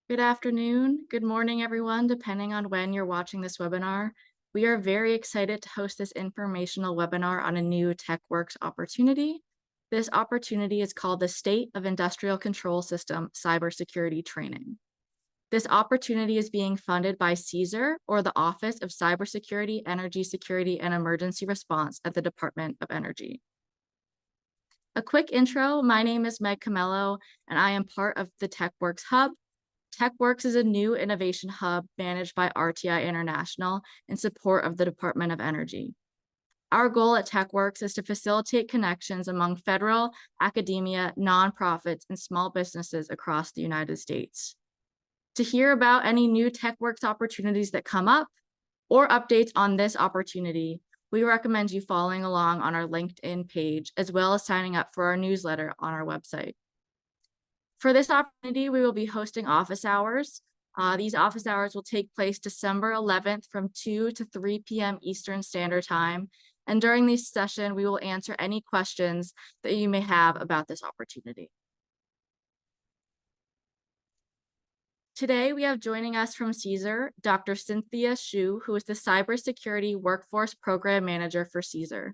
Good afternoon, good morning, everyone, depending on when you're watching this webinar. We are very excited to host this informational webinar on a new TWX opportunity. This opportunity is called the State of Industrial Control System Cybersecurity Training. This opportunity is being funded by CSER, or the Office of Cybersecurity, Energy Security, and Emergency Response at the Department of Energy. A quick intro, my name is Meg Camello, and I am part of the TechWorks Hub. TechWorks is a new innovation hub managed by RTI International in support of the Department of Energy. Our goal at TechWorks is to facilitate connections among federal, academia, nonprofits, and small businesses across the United States. To hear about any new TechWorks opportunities that come up or updates on this opportunity, we recommend you following along on our LinkedIn page, as well as signing up for our newsletter on our website. For this opportunity, we will be hosting office hours. These office hours will take place December 11th from 2 to 3 p.m. Eastern Standard Time. And during this session, we will answer any questions that you may have about this opportunity. Today, we have joining us from CSER, Dr. Cynthia Xu, who is the Cybersecurity Workforce Program Manager for CSER.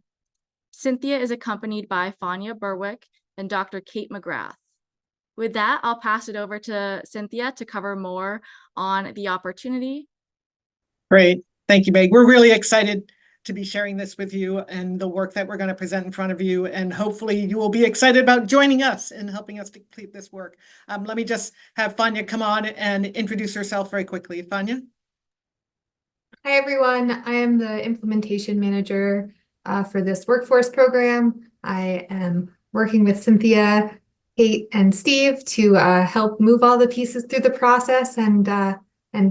Cynthia is accompanied by Fania Berwick and Dr. Kate McGrath. With that, I'll pass it over to Cynthia to cover more on the opportunity. Great. Thank you, Meg. We're really excited to be sharing this with you and the work that we're going to present in front of you. And hopefully you will be excited about joining us and helping us to complete this work. Let me just have Fania come on and introduce herself very quickly. Fania? Hi, everyone. I am the implementation manager for this workforce program. I am working with Cynthia, Kate, and Steve to help move all the pieces through the process and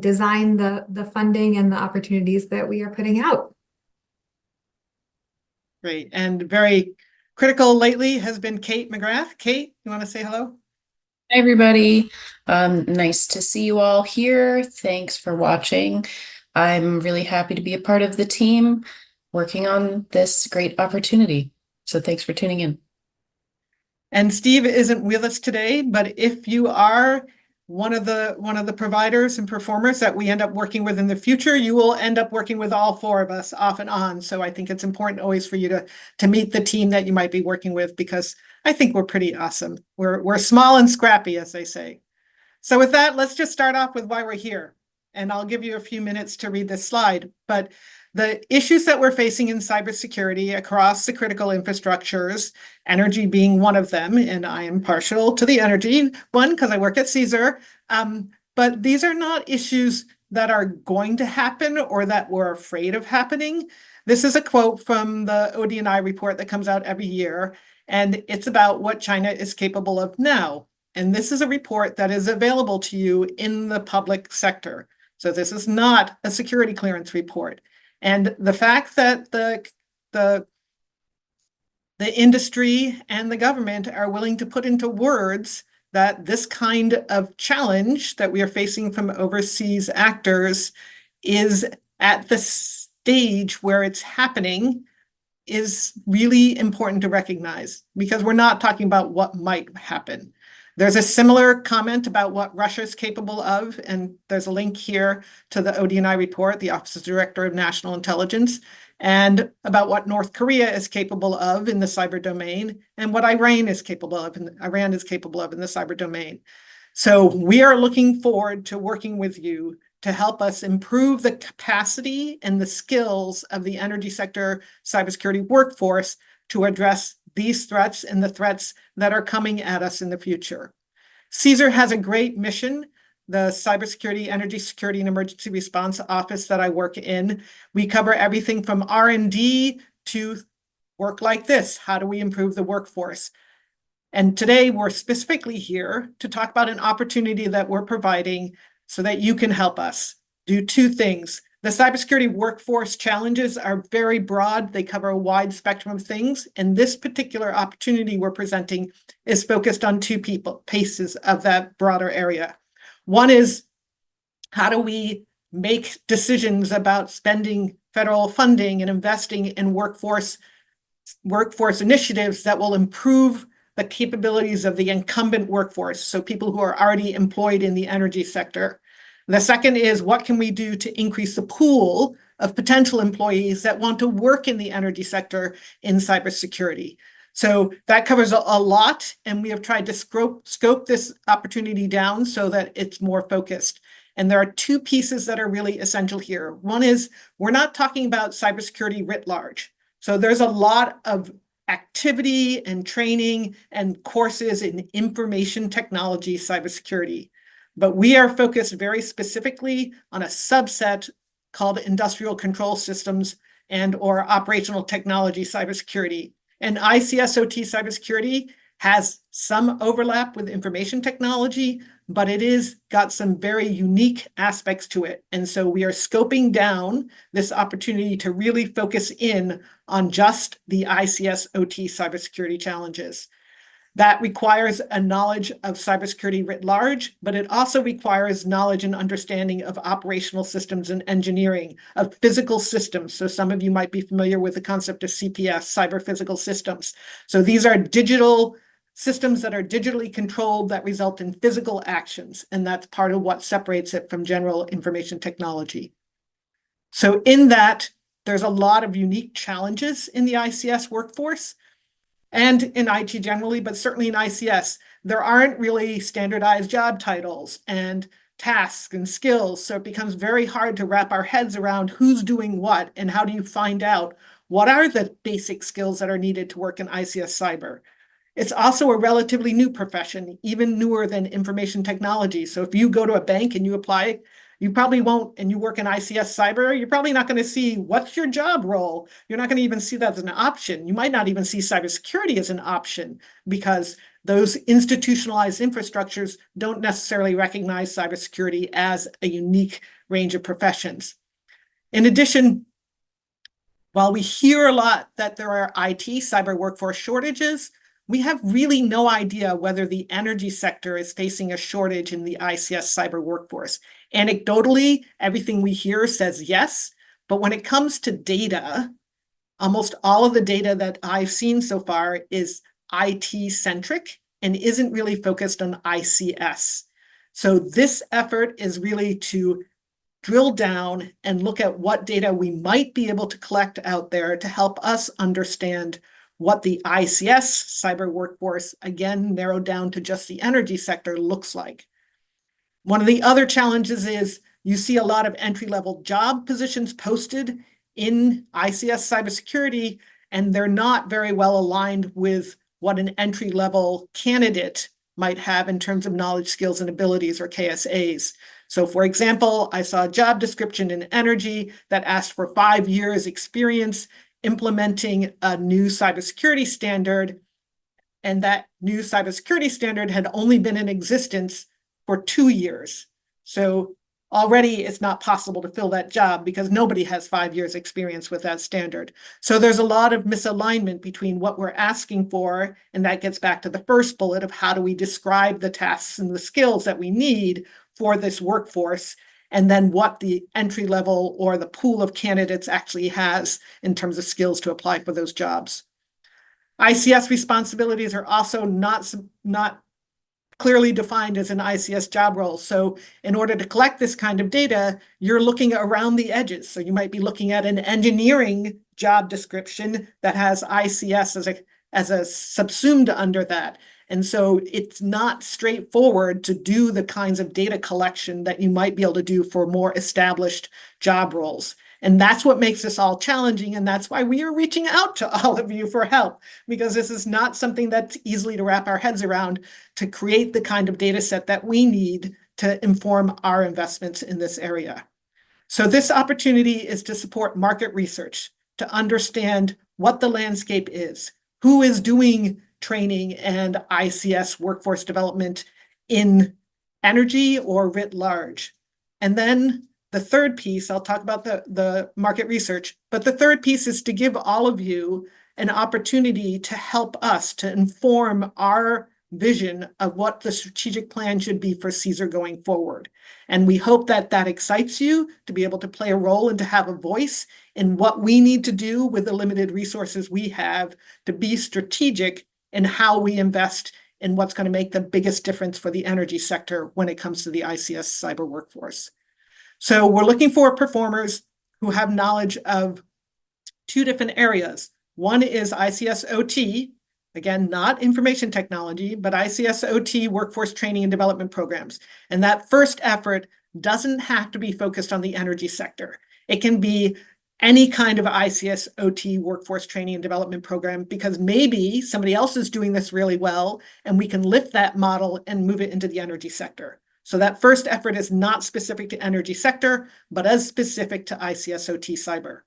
design the funding and the opportunities that we are putting out. Great. And very critical lately has been Kate McGrath. Kate, you want to say hello? Hi, everybody. Nice to see you all here. Thanks for watching. I'm really happy to be a part of the team working on this great opportunity. So thanks for tuning in. And Steve isn't with us today, but if you are one of the providers and performers that we end up working with in the future, you will end up working with all four of us off and on. So I think it's important always for you to meet the team that you might be working with, because I think we're pretty awesome. We're small and scrappy, as they say. So with that, let's just start off with why we're here. And I'll give you a few minutes to read this slide. But the issues that we're facing in cybersecurity across the critical infrastructures, energy being one of them, and I am partial to the energy one because I work at CSER, but these are not issues that are going to happen or that we're afraid of happening. This is a quote from the ODNI report that comes out every year, and it's about what China is capable of now. And this is a report that is available to you in the public sector. So this is not a security clearance report. And the fact that the industry and the government are willing to put into words that this kind of challenge that we are facing from overseas actors is at the stage where it's happening is really important to recognize, because we're not talking about what might happen. There's a similar comment about what Russia is capable of, and there's a link here to the ODNI report, the Office of Director of National Intelligence, and about what North Korea is capable of in the cyber domain, and what Iran is capable of in the cyber domain. So we are looking forward to working with you to help us improve the capacity and the skills of the energy sector cybersecurity workforce to address these threats and the threats that are coming at us in the future. CSER has a great mission. The Cybersecurity, Energy Security, and Emergency Response Office that I work in, we cover everything from R&D to work like this. How do we improve the workforce? And today we're specifically here to talk about an opportunity that we're providing so that you can help us do two things. The cybersecurity workforce challenges are very broad. They cover a wide spectrum of things. And this particular opportunity we're presenting is focused on two pieces of that broader area. One is, how do we make decisions about spending federal funding and investing in workforce initiatives that will improve the capabilities of the incumbent workforce, so people who are already employed in the energy sector. The second is, what can we do to increase the pool of potential employees that want to work in the energy sector in cybersecurity? So that covers a lot, and we have tried to scope this opportunity down so that it's more focused. And there are two pieces that are really essential here. One is, we're not talking about cybersecurity writ large. So there's a lot of activity and training and courses in information technology cybersecurity. But we are focused very specifically on a subset called industrial control systems and or operational technology cybersecurity. And ICS/OT cybersecurity has some overlap with information technology, but it is got some very unique aspects to it. And so we are scoping down this opportunity to really focus in on just the ICS/OT cybersecurity challenges. That requires a knowledge of cybersecurity writ large, but it also requires knowledge and understanding of operational systems and engineering, of physical systems. So some of you might be familiar with the concept of CPS, cyber physical systems. So these are digital systems that are digitally controlled that result in physical actions, and that's part of what separates it from general information technology. So in that, there's a lot of unique challenges in the ICS workforce and in IT generally, but certainly in ICS, there aren't really standardized job titles and tasks and skills. So it becomes very hard to wrap our heads around who's doing what and how do you find out what are the basic skills that are needed to work in ICS cyber. It's also a relatively new profession, even newer than information technology. So if you go to a bank and you apply, you probably won't, and you work in ICS cyber, you're probably not going to see what's your job role. You're not going to even see that as an option. You might not even see cybersecurity as an option because those institutionalized infrastructures don't necessarily recognize cybersecurity as a unique range of professions. In addition, while we hear a lot that there are IT cyber workforce shortages, we have really no idea whether the energy sector is facing a shortage in the ICS cyber workforce. Anecdotally, everything we hear says yes, but when it comes to data, almost all of the data that I've seen so far is IT-centric and isn't really focused on ICS. So this effort is really to drill down and look at what data we might be able to collect out there to help us understand what the ICS cyber workforce, again, narrowed down to just the energy sector, looks like. One of the other challenges is you see a lot of entry-level job positions posted in ICS cybersecurity, and they're not very well aligned with what an entry-level candidate might have in terms of knowledge, skills, and abilities, or KSAs. So for example, I saw a job description in energy that asked for 5 years experience implementing a new cybersecurity standard, and that new cybersecurity standard had only been in existence for 2 years. So already it's not possible to fill that job because nobody has 5 years experience with that standard. So there's a lot of misalignment between what we're asking for, and that gets back to the first bullet of how do we describe the tasks and the skills that we need for this workforce, and then what the entry level or the pool of candidates actually has in terms of skills to apply for those jobs. ICS responsibilities are also not clearly defined as an ICS job role. So in order to collect this kind of data, you're looking around the edges. So you might be looking at an engineering job description that has ICS as a subsumed under that. And so it's not straightforward to do the kinds of data collection that you might be able to do for more established job roles. And that's what makes this all challenging. And that's why we are reaching out to all of you for help, because this is not something that's easily to wrap our heads around to create the kind of data set that we need to inform our investments in this area. So this opportunity is to support market research, to understand what the landscape is, who is doing training and ICS workforce development in energy or writ large. And then the third piece, I'll talk about the market research, but the third piece is to give all of you an opportunity to help us to inform our vision of what the strategic plan should be for CSER going forward. And we hope that that excites you to be able to play a role and to have a voice in what we need to do with the limited resources we have to be strategic in how we invest in what's going to make the biggest difference for the energy sector when it comes to the ICS cyber workforce. So we're looking for performers who have knowledge of two different areas. One is ICS OT, again, not information technology, but ICS OT workforce training and development programs. And that first effort doesn't have to be focused on the energy sector. It can be any kind of ICS OT workforce training and development program, because maybe somebody else is doing this really well and we can lift that model and move it into the energy sector. So that first effort is not specific to energy sector, but as specific to ICS OT cyber.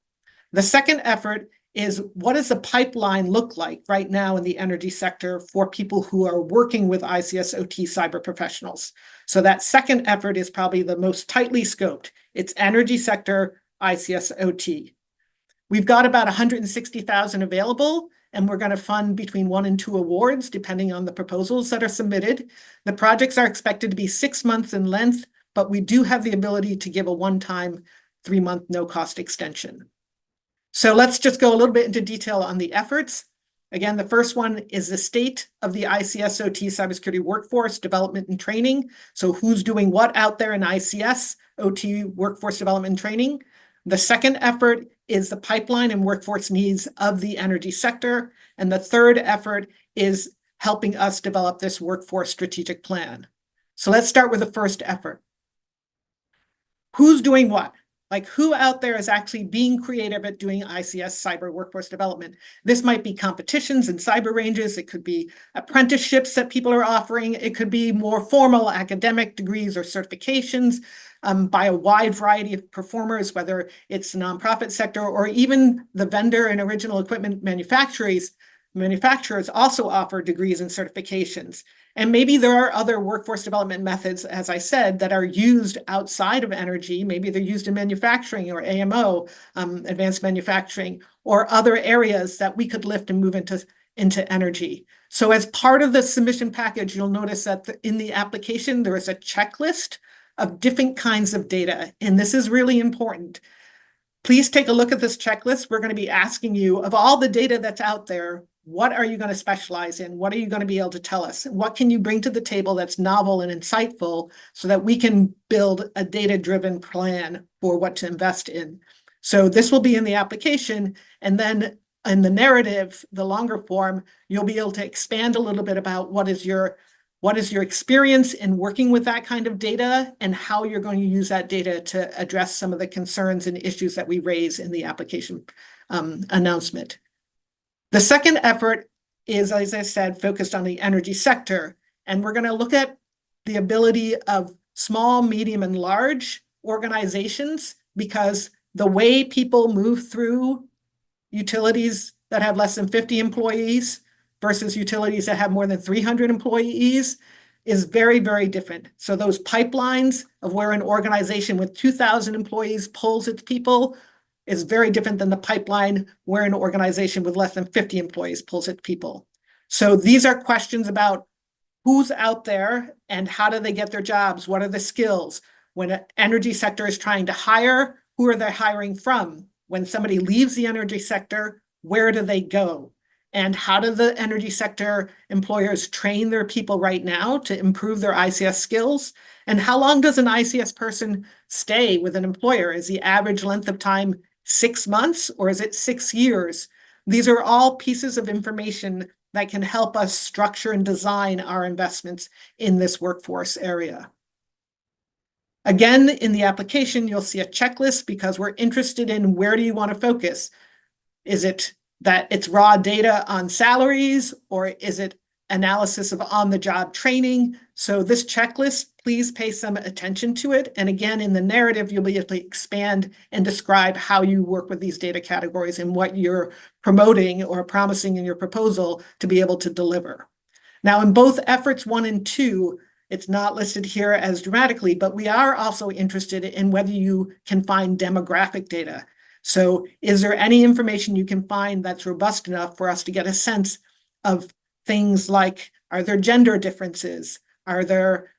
The second effort is, what does the pipeline look like right now in the energy sector for people who are working with ICS OT cyber professionals? So that second effort is probably the most tightly scoped. It's energy sector, ICS OT. We've got about 160,000 available, and we're going to fund between 1 and 2 awards, depending on the proposals that are submitted. The projects are expected to be 6 months in length, but we do have the ability to give a one-time 3-month no-cost extension. So let's just go a little bit into detail on the efforts. Again, the first one is the state of the ICS OT cybersecurity workforce development and training. So who's doing what out there in ICS OT workforce development and training? The second effort is the pipeline and workforce needs of the energy sector. And the third effort is helping us develop this workforce strategic plan. So let's start with the first effort. Who's doing what? Like, who out there is actually being creative at doing ICS cyber workforce development? This might be competitions and cyber ranges. It could be apprenticeships that people are offering. It could be more formal academic degrees or certifications by a wide variety of performers, whether it's the nonprofit sector or even the vendor and original equipment manufacturers also offer degrees and certifications. And maybe there are other workforce development methods, as I said, that are used outside of energy. Maybe they're used in manufacturing or AMO, advanced manufacturing, or other areas that we could lift and move into energy. So as part of the submission package, you'll notice that in the application, there is a checklist of different kinds of data. And this is really important. Please take a look at this checklist. We're going to be asking you, of all the data that's out there, what are you going to specialize in? What are you going to be able to tell us? What can you bring to the table that's novel and insightful so that we can build a data-driven plan for what to invest in? So this will be in the application. And then in the narrative, the longer form, you'll be able to expand a little bit about what is your experience in working with that kind of data and how you're going to use that data to address some of the concerns and issues that we raise in the application announcement. The second effort is, as I said, focused on the energy sector. And we're going to look at the ability of small, medium, and large organizations, because the way people move through utilities that have less than 50 employees versus utilities that have more than 300 employees is very, very different. So those pipelines of where an organization with 2,000 employees pulls its people is very different than the pipeline where an organization with less than 50 employees pulls its people. So these are questions about who's out there and how do they get their jobs? What are the skills? When an energy sector is trying to hire, who are they hiring from? When somebody leaves the energy sector, where do they go? And how do the energy sector employers train their people right now to improve their ICS skills? And how long does an ICS person stay with an employer? Is the average length of time 6 months or is it 6 years? These are all pieces of information that can help us structure and design our investments in this workforce area. Again, in the application, you'll see a checklist because we're interested in where do you want to focus? Is it that it's raw data on salaries, or is it analysis of on-the-job training? So this checklist, please pay some attention to it. And again, in the narrative, you'll be able to expand and describe how you work with these data categories and what you're promoting or promising in your proposal to be able to deliver. Now, in both efforts 1 and 2, it's not listed here as dramatically, but we are also interested in whether you can find demographic data. So is there any information you can find that's robust enough for us to get a sense of things like, are there gender differences? Are there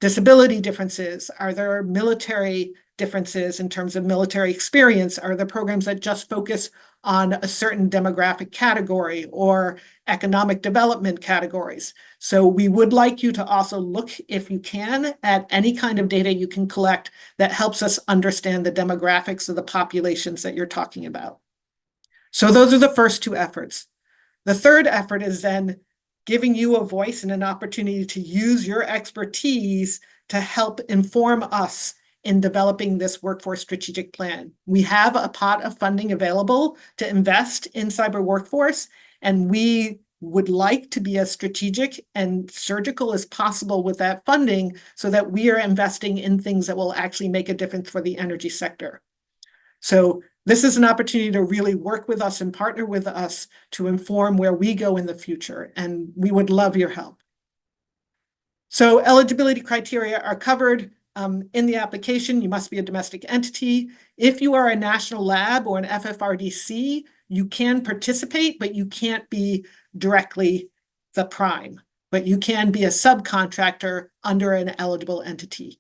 disability differences? Are there military differences in terms of military experience? Are there programs that just focus on a certain demographic category or economic development categories? So we would like you to also look, if you can, at any kind of data you can collect that helps us understand the demographics of the populations that you're talking about. So those are the first two efforts. The third effort is then giving you a voice and an opportunity to use your expertise to help inform us in developing this workforce strategic plan. We have a pot of funding available to invest in cyber workforce, and we would like to be as strategic and surgical as possible with that funding so that we are investing in things that will actually make a difference for the energy sector. So this is an opportunity to really work with us and partner with us to inform where we go in the future, and we would love your help. So eligibility criteria are covered in the application. You must be a domestic entity. If you are a national lab or an FFRDC, you can participate, but you can't be directly the prime, but you can be a subcontractor under an eligible entity.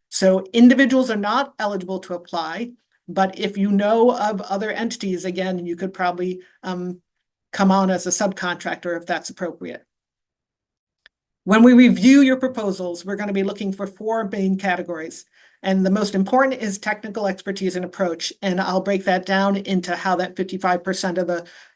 So individuals are not eligible to apply, but if you know of other entities, again, you could probably come on as a subcontractor if that's appropriate. When we review your proposals, we're going to be looking for 4 main categories. And the most important is technical expertise and approach. And I'll break that down into how that 55%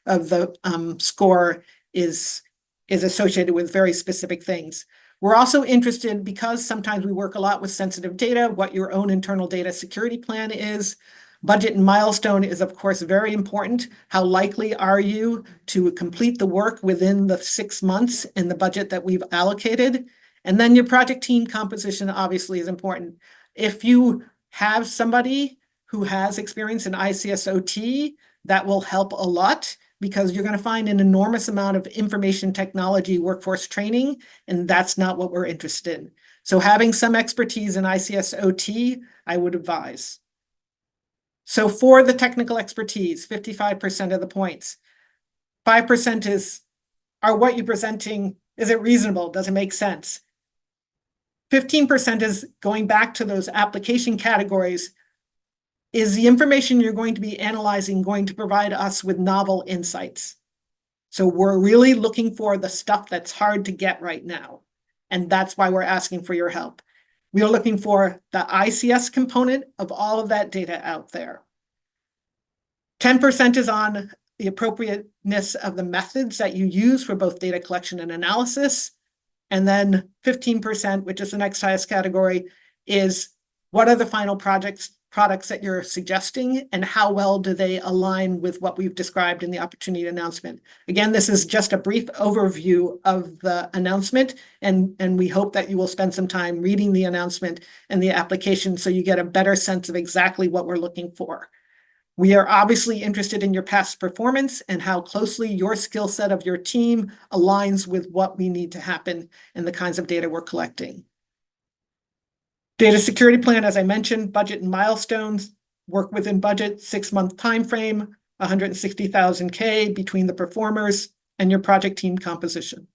of the score is associated with very specific things. We're also interested, because sometimes we work a lot with sensitive data, what your own internal data security plan is. Budget and milestone is, of course, very important. How likely are you to complete the work within the 6 months in the budget that we've allocated? And then your project team composition obviously is important. If you have somebody who has experience in ICSOT, that will help a lot, because you're going to find an enormous amount of information technology workforce training, and that's not what we're interested in. So having some expertise in ICSOT, I would advise. So for the technical expertise, 55% of the points. 5% are what you're presenting, is it reasonable? Does it make sense? 15% is going back to those application categories. Is the information you're going to be analyzing going to provide us with novel insights? So we're really looking for the stuff that's hard to get right now. And that's why we're asking for your help. We are looking for the ICS component of all of that data out there. 10% is on the appropriateness of the methods that you use for both data collection and analysis. And then 15%, which is the next highest category, is what are the final products that you're suggesting, and how well do they align with what we've described in the opportunity announcement. Again, this is just a brief overview of the announcement, and we hope that you will spend some time reading the announcement and the application so you get a better sense of exactly what we're looking for. We are obviously interested in your past performance and how closely your skill set of your team aligns with what we need to happen and the kinds of data we're collecting. Data security plan, as I mentioned, budget and milestones, work within budget, 6-month time frame, 160,000 K between the performers, and your project team composition.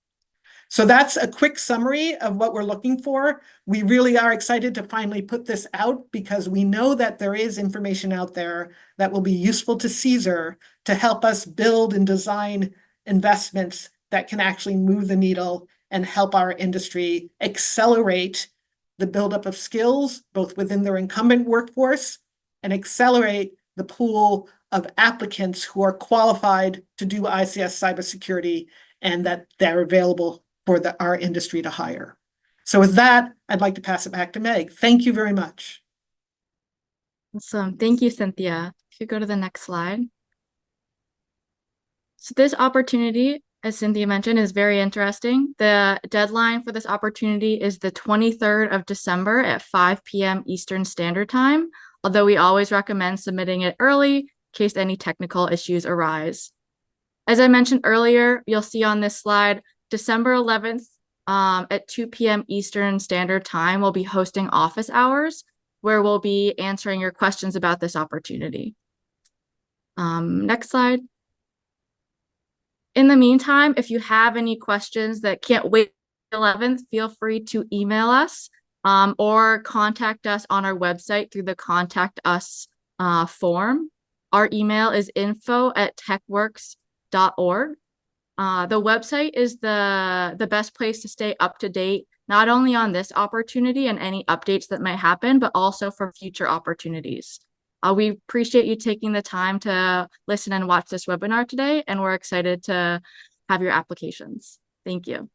So that's a quick summary of what we're looking for. We really are excited to finally put this out, because we know that there is information out there that will be useful to CSER to help us build and design investments that can actually move the needle and help our industry accelerate the buildup of skills, both within their incumbent workforce, and accelerate the pool of applicants who are qualified to do ICS cybersecurity, and that they're available for our industry to hire. So with that, I'd like to pass it back to Meg. Thank you very much. Awesome. Thank you, Cynthia. If you go to the next slide. So this opportunity, as Cynthia mentioned, is very interesting. The deadline for this opportunity is the 23rd of December at 5 p.m. Eastern Standard Time, although we always recommend submitting it early in case any technical issues arise. As I mentioned earlier, you'll see on this slide, December 11th at 2 p.m. Eastern Standard Time, we'll be hosting office hours where we'll be answering your questions about this opportunity. Next slide. In the meantime, if you have any questions that can't wait till 11th, feel free to email us. or contact us on our website through the Contact Us form. Our email is info@techworks.org. The website is the best place to stay up to date, not only on this opportunity and any updates that might happen, but also for future opportunities. We appreciate you taking the time to listen and watch this webinar today, and we're excited to have your applications. Thank you.